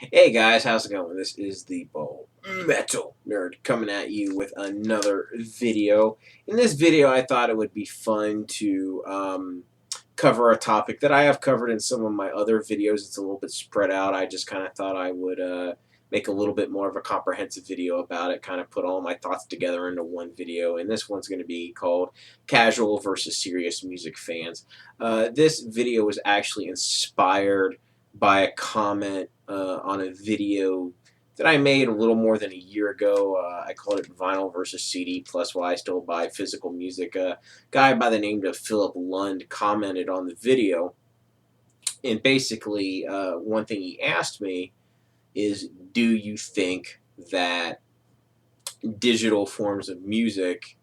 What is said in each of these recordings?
Hey guys, how's it going? This is the Bowl Metal Nerd coming at you with another video. In this video, I thought it would be fun to cover a topic that I have covered in some of my other videos. It's a little bit spread out. I just kind of thought I would make a little bit more of a comprehensive video about it, kind of put all my thoughts together into one video. And this one's going to be called Casual versus Serious Music Fans. This video was actually inspired by a comment on a video that I made a little more than a year ago. I called it Vinyl versus CD plus why I still buy physical music. A guy by the name of Philip Lund commented on the video, and basically one thing he asked me is, do you think that digital forms of music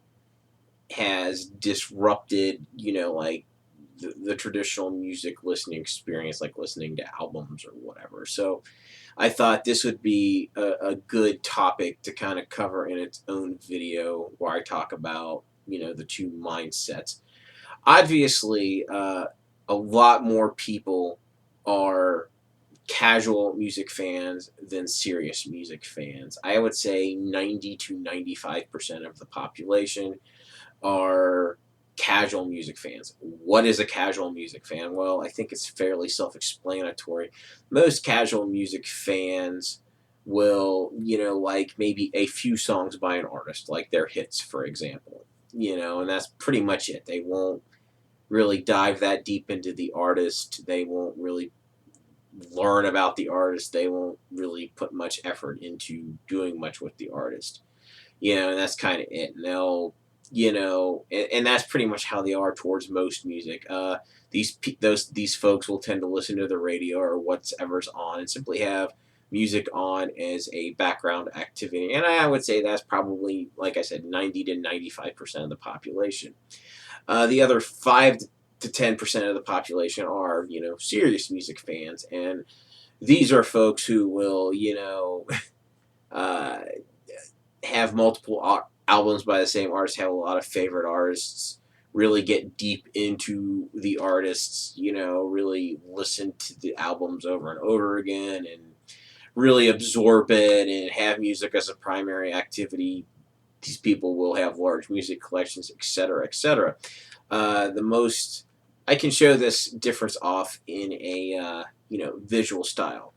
has disrupted, like the traditional music listening experience, like listening to albums or whatever. So I thought this would be a good topic to kind of cover in its own video where I talk about, the two mindsets. Obviously, a lot more people are casual music fans than serious music fans. I would say 90 to 95% of the population are casual music fans. What is a casual music fan? Well, I think it's fairly self explanatory. Most casual music fans will, like maybe a few songs by an artist, like their hits, for example, and that's pretty much it. They won't really dive that deep into the artist. They won't really learn about the artist. They won't really put much effort into doing much with the artist, and that's kind of it. And they'll, and that's pretty much how they are towards most music. These folks will tend to listen to the radio or whatever's on and simply have music on as a background activity. And I would say that's probably, like I said, 90 to 95% of the population. The other 5 to 10% of the population are, serious music fans, and these are folks who will, uh, have multiple albums by the same artist, have a lot of favorite artists, really get deep into the artists, really listen to the albums over and over again and really absorb it and have music as a primary activity. These people will have large music collections, etc., etc. The most I can show this difference off in a visual style.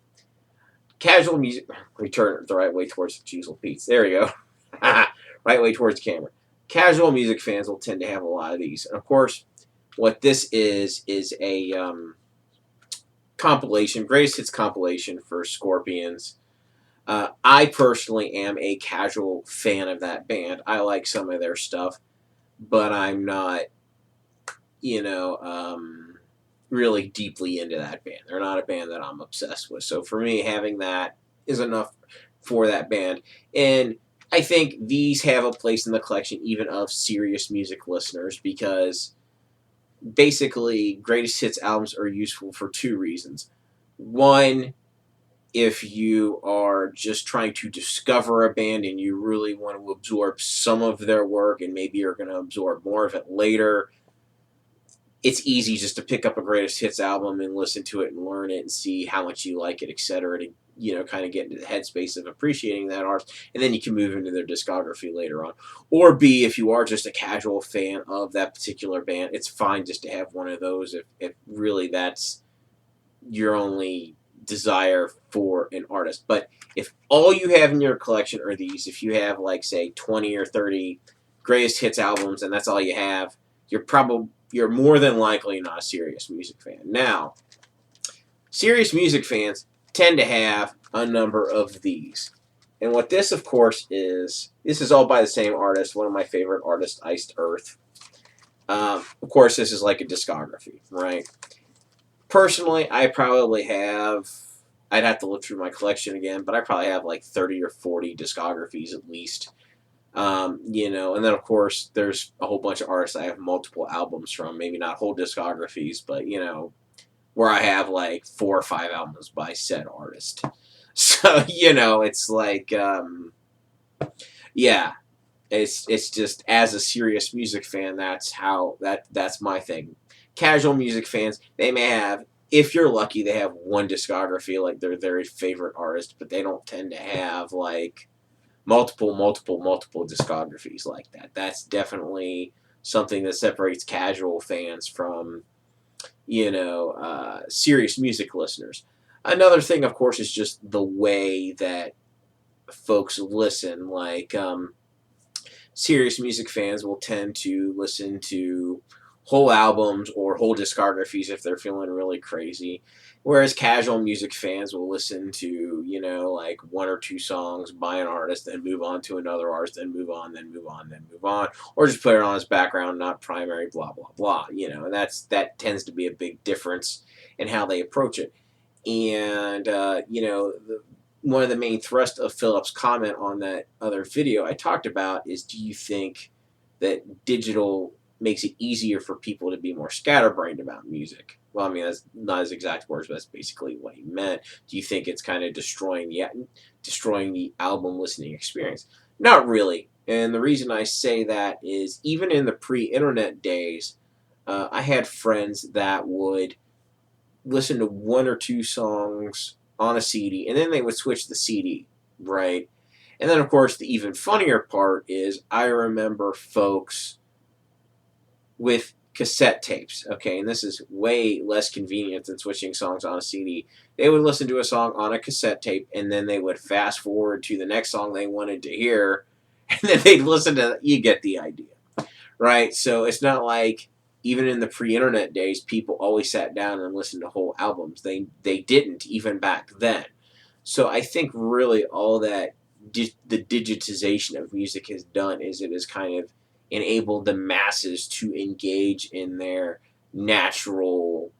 Casual music. Let me turn it the right way towards the Cheezel Pete's. There we go. Right way towards the camera. Casual music fans will tend to have a lot of these, and of course, what this is a compilation, greatest hits compilation for Scorpions. I personally am a casual fan of that band. I like some of their stuff, but I'm not, you know, um, really deeply into that band. They're not a band that I'm obsessed with. So for me, having that is enough for that band. And I think these have a place in the collection even of serious music listeners because basically greatest hits albums are useful for two reasons. One, if you are just trying to discover a band and you really want to absorb some of their work and maybe you're going to absorb more of it later, it's easy just to pick up a greatest hits album and listen to it and learn it and see how much you like it, etc. To kind of get into the headspace of appreciating that artist, and then you can move into their discography later on. Or B, if you are just a casual fan of that particular band, it's fine just to have one of those if really that's your only desire for an artist. But if all you have in your collection are these, if you have like say 20 or 30 greatest hits albums and that's all you have, you're more than likely not a serious music fan. Now, serious music fans tend to have a number of these. And what this, of course, this is all by the same artist, one of my favorite artists, Iced Earth. Of course, this is like a discography, right? Personally, I'd have to look through my collection again, but I probably have like 30 or 40 discographies at least. And then of course there's a whole bunch of artists I have multiple albums from, maybe not whole discographies, but where I have like 4 or 5 albums by said artist. So it's like yeah, it's just as a serious music fan, that's my thing. Casual music fans, they may have if you're lucky, they have one discography, like their very favorite artist, but they don't tend to have like multiple discographies like that. That's definitely something that separates casual fans from, serious music listeners. Another thing, of course, is just the way that folks listen. Like, serious music fans will tend to listen to whole albums or whole discographies if they're feeling really crazy. Whereas casual music fans will listen to, like one or two songs by an artist, then move on to another artist, then move on, then move on, then move on, or just put it on as background, not primary, blah blah blah. And that tends to be a big difference in how they approach it. And one of the main thrust of Philip's comment on that other video I talked about is, do you think that digital makes it easier for people to be more scatterbrained about music? Well, I mean, that's not his exact words, but that's basically what he meant. Do you think it's kind of destroying the album listening experience? Not really. And the reason I say that is, even in the pre-internet days, I had friends that would listen to one or two songs on a CD, and then they would switch the CD, right? And then, of course, the even funnier part is, I remember folks with cassette tapes, okay, and this is way less convenient than switching songs on a CD. They would listen to a song on a cassette tape, and then they would fast forward to the next song they wanted to hear, and then they'd listen to, you get the idea, right? So it's not like, even in the pre-internet days, people always sat down and listened to whole albums. They didn't, even back then. So I think really all that the digitization of music has done is it has kind of enabled the masses to engage in their natural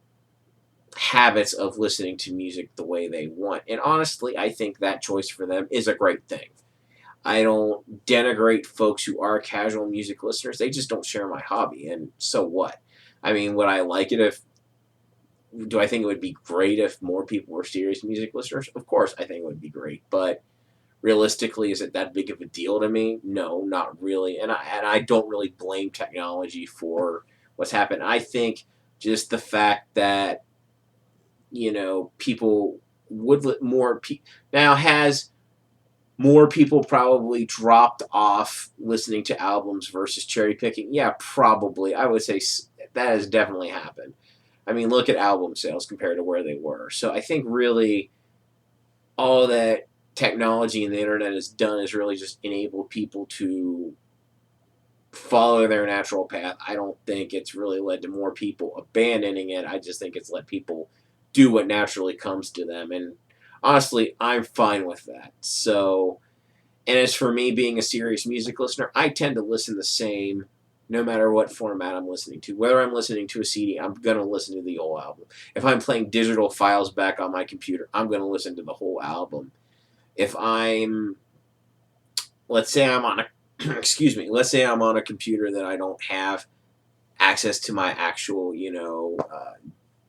habits of listening to music the way they want. And honestly, I think that choice for them is a great thing. I don't denigrate folks who are casual music listeners. They just don't share my hobby, and so what? I mean, would I like it if? Do I think it would be great if more people were serious music listeners? Of course, I think it would be great, but realistically, is it that big of a deal to me? No, not really. And I don't really blame technology for what's happened. I think just the fact that people would now has more people probably dropped off listening to albums versus cherry picking. Yeah, probably. I would say that has definitely happened. I mean, look at album sales compared to where they were. So I think really all that technology and the internet has done is really just enabled people to follow their natural path. I don't think it's really led to more people abandoning it. I just think it's let people do what naturally comes to them. And honestly, I'm fine with that. So, and as for me being a serious music listener, I tend to listen the same no matter what format I'm listening to. Whether I'm listening to a CD, I'm going to listen to the whole album. If I'm playing digital files back on my computer, I'm going to listen to the whole album. If I'm, let's say I'm on a, excuse me, let's say I'm on a computer that I don't have access to my actual,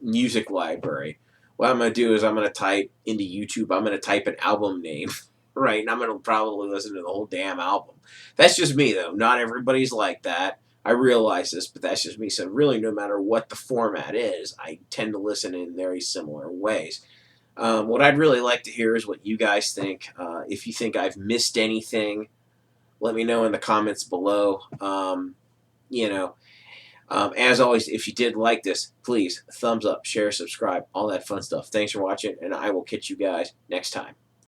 music library. What I'm going to do is I'm going to type into YouTube, I'm going to type an album name, right? And I'm going to probably listen to the whole damn album. That's just me, though. Not everybody's like that. I realize this, but that's just me. So really, no matter what the format is, I tend to listen in very similar ways. What I'd really like to hear is what you guys think. If you think I've missed anything, let me know in the comments below. You know, as always, if you did like this, please thumbs up, share, subscribe, all that fun stuff. Thanks for watching, and I will catch you guys next time.